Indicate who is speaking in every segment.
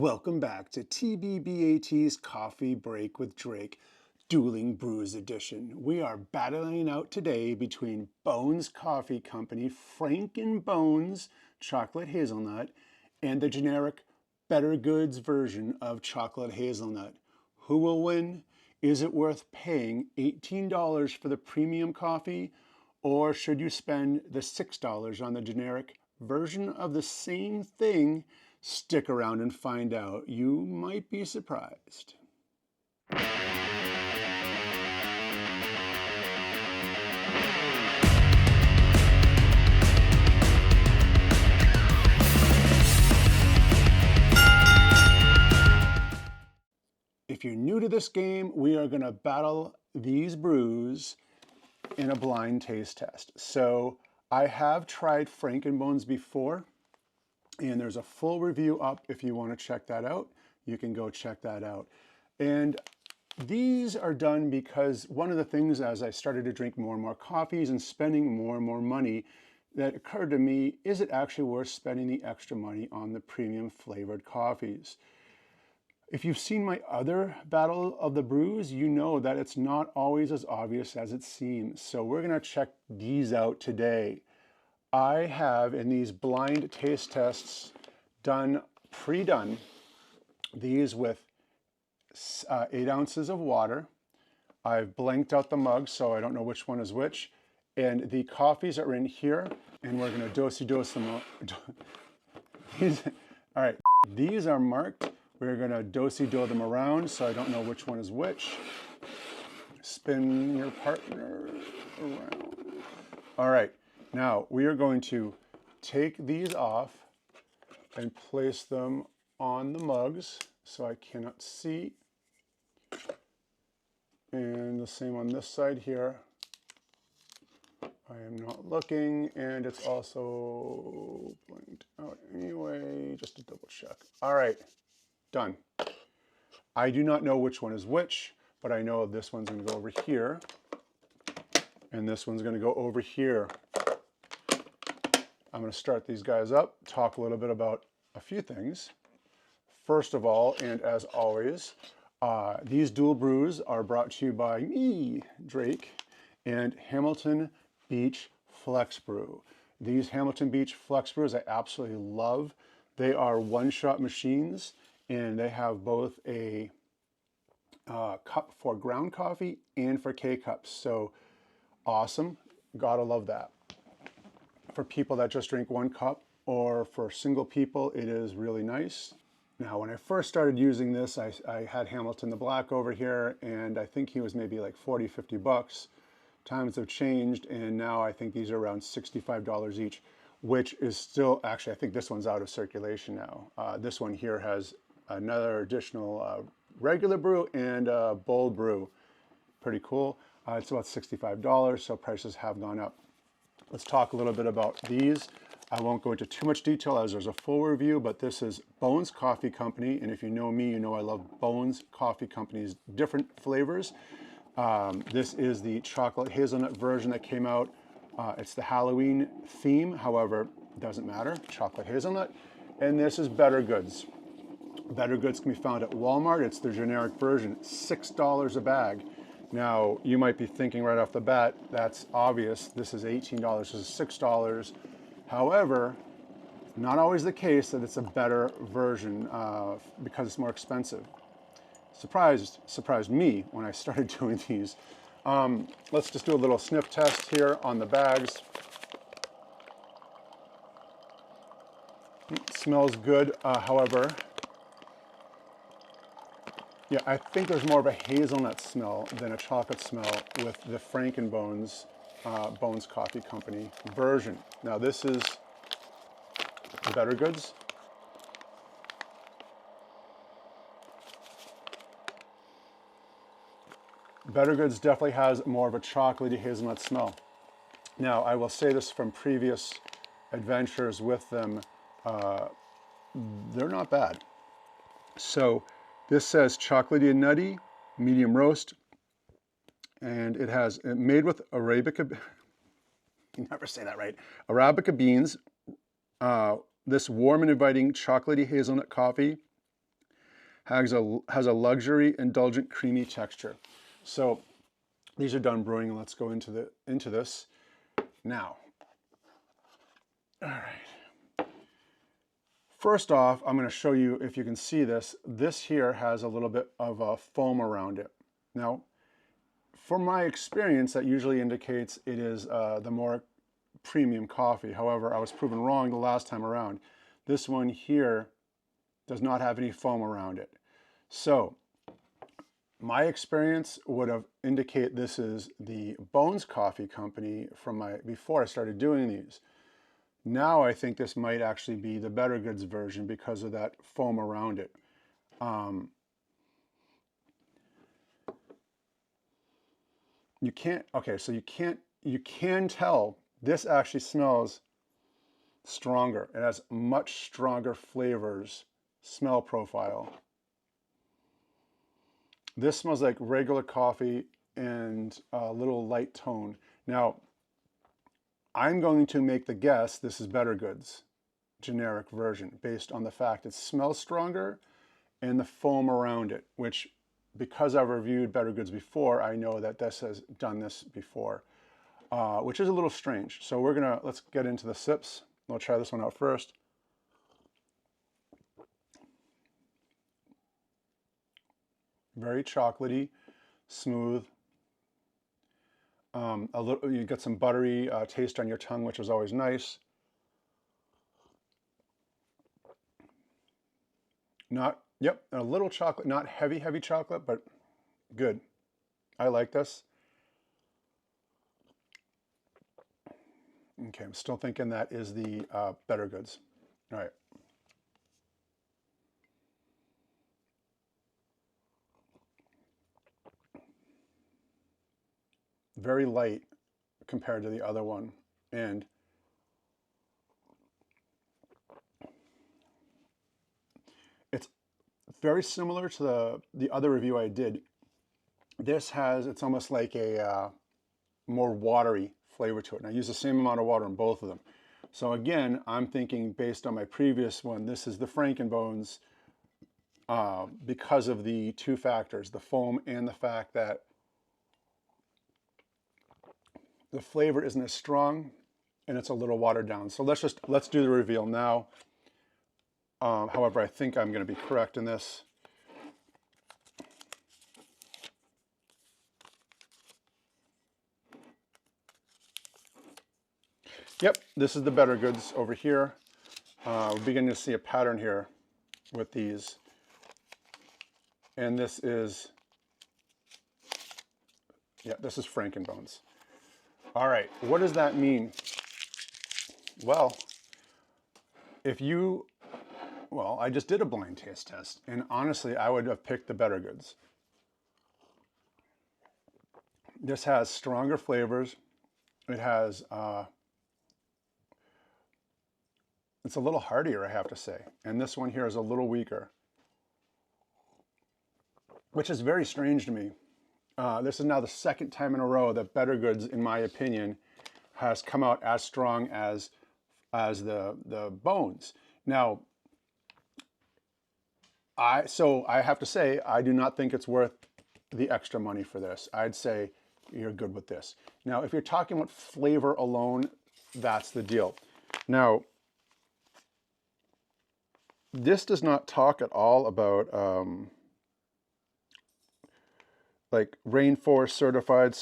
Speaker 1: Welcome back to TBBAT's Coffee Break with Drake, Dueling Brews Edition. We are battling out today between Bones Coffee Company, FrankenBones Chocolate Hazelnut, and the generic Bettergoods version of Chocolate Hazelnut. Who will win? Is it worth paying $18 for the premium coffee, or should you spend the $6 on the generic version of the same thing? Stick around and find out. You might be surprised. If you're new to this game, we are going to battle these brews in a blind taste test. So I have tried FrankenBones before, and there's a full review up. If you want to check that out, you can go check that out. And these are done because one of the things, as I started to drink more and more coffees and spending more and more money, that occurred to me, is it actually worth spending the extra money on the premium flavored coffees? If you've seen my other Battle of the Brews, you know that it's not always as obvious as it seems. So we're going to check these out today. I have, in these blind taste tests, pre-done these with 8 ounces of water. I've blanked out the mug so I don't know which one is which. And the coffees are in here, and we're going to dosey-dose them. All right, these are marked. We're going to dosey-do them around so I don't know which one is which. Spin your partner around. All right. Now, we are going to take these off and place them on the mugs so I cannot see. And the same on this side here. I am not looking, and it's also blanked out anyway, just to double check. All right, done. I do not know which one is which, but I know this one's going to go over here, and this one's going to go over here. I'm going to start these guys up, talk a little bit about a few things. First of all, and as always, these dual brews are brought to you by me, Drake, and Hamilton Beach Flex Brew. These Hamilton Beach Flex Brews I absolutely love. They are one-shot machines, and they have both a cup for ground coffee and for K-cups. So awesome. Gotta love that. For people that just drink one cup, or for single people, it is really nice. Now, when I first started using this, I had Hamilton the Black over here, and I think he was maybe like 40, 50 bucks. Times have changed, and now I think these are around $65 each, which is still, actually, I think this one's out of circulation now. This one here has another additional regular brew and bold brew. Pretty cool. It's about $65, so prices have gone up. Let's talk a little bit about these. I won't go into too much detail as there's a full review, but this is Bones Coffee Company. And if you know me, you know I love Bones Coffee Company's different flavors. This is the chocolate hazelnut version that came out. It's the Halloween theme. However, it doesn't matter. Chocolate hazelnut. And this is Bettergoods. Bettergoods can be found at Walmart. It's the generic version, $6 a bag. Now, you might be thinking right off the bat, that's obvious. This is $18, this is $6. However, not always the case that it's a better version because it's more expensive. Surprised me when I started doing these. Let's just do a little sniff test here on the bags. It smells good, however, yeah, I think there's more of a hazelnut smell than a chocolate smell with the FrankenBones Bones Coffee Company version. Now this is the Bettergoods. Bettergoods definitely has more of a chocolatey hazelnut smell. Now I will say this from previous adventures with them, they're not bad. So this says chocolatey and nutty, medium roast, and it has made with Arabica, you never say that right, Arabica beans, this warm and inviting chocolatey hazelnut coffee has a luxury, indulgent, creamy texture. So these are done brewing, and let's go into this now. All right. First off, I'm going to show you, if you can see this. This here has a little bit of a foam around it. Now, from my experience, that usually indicates it is the more premium coffee. However, I was proven wrong the last time around. This one here does not have any foam around it. So my experience would have indicate this is the Bones Coffee Company from before I started doing these. Now I think this might actually be the Bettergoods version because of that foam around it. You can't, okay, so you can tell this actually smells stronger. It has much stronger flavors, smell profile. This smells like regular coffee and a little light tone. Now, I'm going to make the guess this is Bettergoods generic version based on the fact it smells stronger and the foam around it, which, because I've reviewed Bettergoods before, I know that this has done this before, which is a little strange. So let's get into the sips. I'll try this one out first. Very chocolatey, smooth. You get some buttery taste on your tongue, which is always nice. Yep, a little chocolate, not heavy chocolate, but good. I like this. Okay, I'm still thinking that is the Bettergoods. All right. Very light compared to the other one, and it's very similar to the other review I did. It's almost like a more watery flavor to it, and I use the same amount of water in both of them. So again, I'm thinking based on my previous one, this is the FrankenBones because of the two factors, the foam and the fact that the flavor isn't as strong and it's a little watered down. So let's do the reveal now. However, I think I'm going to be correct in this. Yep, this is the Bettergoods over here. We're beginning to see a pattern here with these. And this is FrankenBones. All right, what does that mean? Well, I just did a blind taste test, and honestly, I would have picked the Bettergoods. This has stronger flavors. It has, it's a little heartier, I have to say. And this one here is a little weaker, which is very strange to me. This is now the second time in a row that Bettergoods, in my opinion, has come out as strong as the Bones. Now, I have to say, I do not think it's worth the extra money for this. I'd say you're good with this. Now, if you're talking about flavor alone, that's the deal. Now, this does not talk at all about like rainforest certified,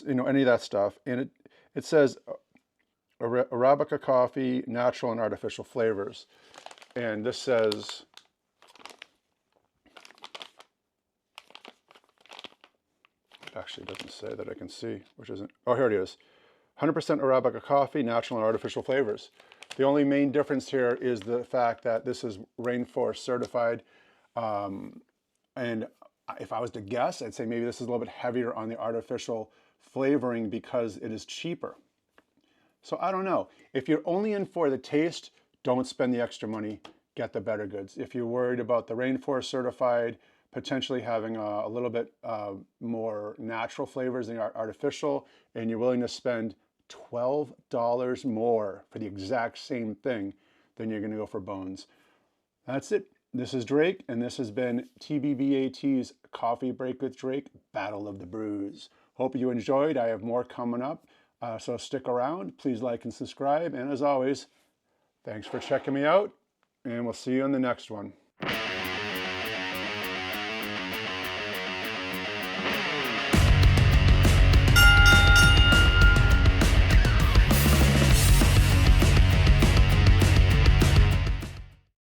Speaker 1: any of that stuff. And it says Arabica coffee, natural and artificial flavors. And this says, actually it doesn't say that I can see, which isn't, oh, here it is. 100% Arabica coffee, natural and artificial flavors. The only main difference here is the fact that this is rainforest certified. And if I was to guess, I'd say maybe this is a little bit heavier on the artificial flavoring because it is cheaper. So I don't know. If you're only in for the taste, don't spend the extra money, get the Bettergoods. If you're worried about the rainforest certified, potentially having a little bit more natural flavors than artificial, and you're willing to spend $12 more for the exact same thing, then you're going to go for Bones. That's it. This is Drake, and this has been TBBAT's Coffee Break with Drake, Battle of the Brews. Hope you enjoyed. I have more coming up, so stick around. Please like and subscribe. And as always, thanks for checking me out, and we'll see you in the next one.